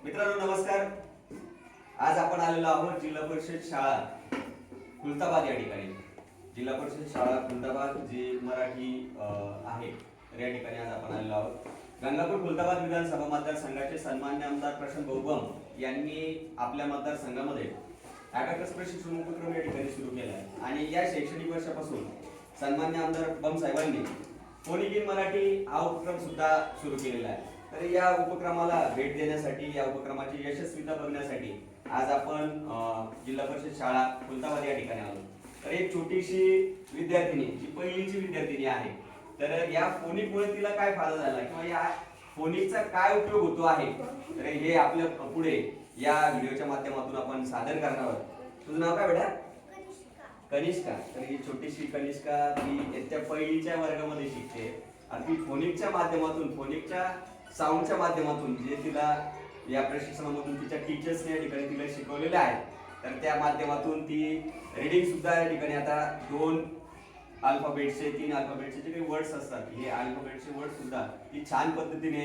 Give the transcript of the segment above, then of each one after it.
मित्रांनो नमस्कार. आज आपण आलेलो आहोत जिल्हा परिषद शाळा खुलताबाद या ठिकाणी. जिल्हा परिषद शाळा खुलताबाद जी मराठी आहे तर या ठिकाणी आज आपण आलेलो आहोत. गंगापूर खुलताबाद विधानसभा मतदारसंघाचे सन्मान्य आमदार प्रशांत भाऊ बंब यांनी आपल्या मतदारसंघामध्ये ॲबॅकस प्रशिक्षण उपक्रम या ठिकाणी सुरू केला आहे आणि या शैक्षणिक वर्षापासून सन्मान्य आमदार बंब साहेबांनी फोनिक इन मराठी हा उपक्रम सुद्धा सुरू केलेला आहे. तर या उपक्रमाला भेट देण्यासाठी, या उपक्रमाची यशस्वीता बघण्यासाठी आज आपण जिल्हा परिषद शाळा खुलताबाद या ठिकाणी आलो. तर एक छोटीशी विद्यार्थिनी जी पहिलीची विद्यार्थिनी आहे, तर या फोनिकमुळे तिला काय फायदा झाला किंवा या फोनिकचा काय उपयोग होतो आहे, तर हे आपल्या पुढे या व्हिडिओच्या माध्यमातून आपण सादर करणार आहोत. तुझं नाव काय बेटा? कनिष्का. तर ही छोटीशी कनिष्का ती इयत्ता पहिलीच्या वर्गामध्ये शिकते आणि ती फोनिकच्या माध्यमातून, फोनिकच्या साऊंडच्या माध्यमातून जे तिला या प्रशिक्षणामधून तिच्या टीचर्सने या ठिकाणी तिला शिकवलेले आहे, तर त्या माध्यमातून ती रीडिंग सुद्धा या ठिकाणी आता 2 अल्फाबेटचे 3 अल्फाबेटचे जे काही वर्ड्स असतात, हे अल्फाबेटचे वर्ड सुद्धा ती छान पद्धतीने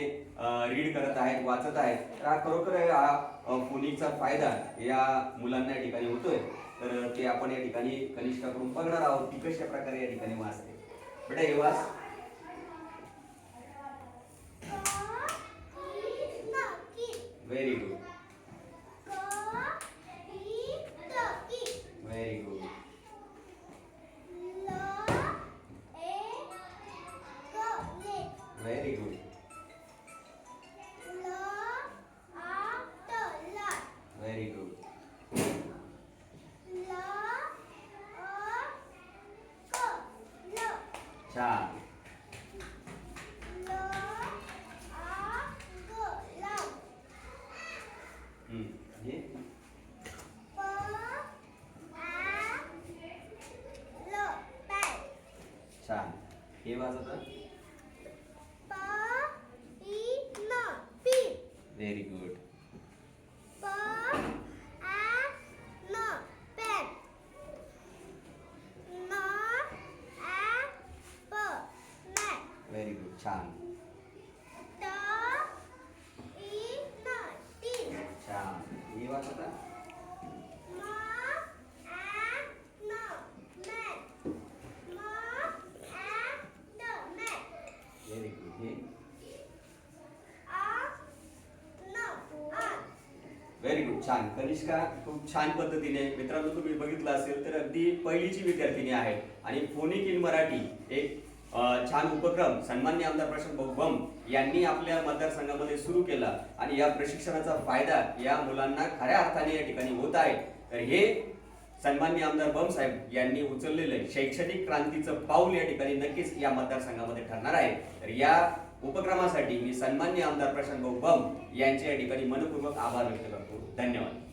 रीड करत आहेत, वाचत आहेत. तर हा खरोखर हा फोनिकचा फायदा या मुलांना या ठिकाणी होतोय. तर ते आपण या ठिकाणी कनिष्काकडून बघणार आहोत की कशा प्रकारे या ठिकाणी वाचते. बेटा हे वाच. Very good, very good. Very good. Very good. छान. हे छान. हे वाजत. Very good. Very good. छान. छान. हे वाजत. Very good. हे व्हेरी गुड. छान. कनिष्का खूप छान पद्धतीने, मित्रांनो तुम्ही बघितलं असेल तर अगदी पहिलीची विद्यार्थिनी आहे आणि फोनिक इन मराठी एक छान उपक्रम सन्मान्य आमदार प्रशांत भाऊ बंब यांनी आपल्या मतदारसंघामध्ये सुरू केला आणि या प्रशिक्षणाचा फायदा या मुलांना खऱ्या अर्थाने या ठिकाणी होत आहे. तर हे सन्मान्य आमदार बंब साहेब यांनी उचललेलं शैक्षणिक क्रांतीचं पाऊल या ठिकाणी नक्कीच या मतदारसंघामध्ये ठरणार आहे. तर या उपक्रमासाठी मी सन्मान्य आमदार प्रशांत भाऊ बंब यांचे या ठिकाणी मनपूर्वक आभार व्यक्त करतो. धन्यवाद.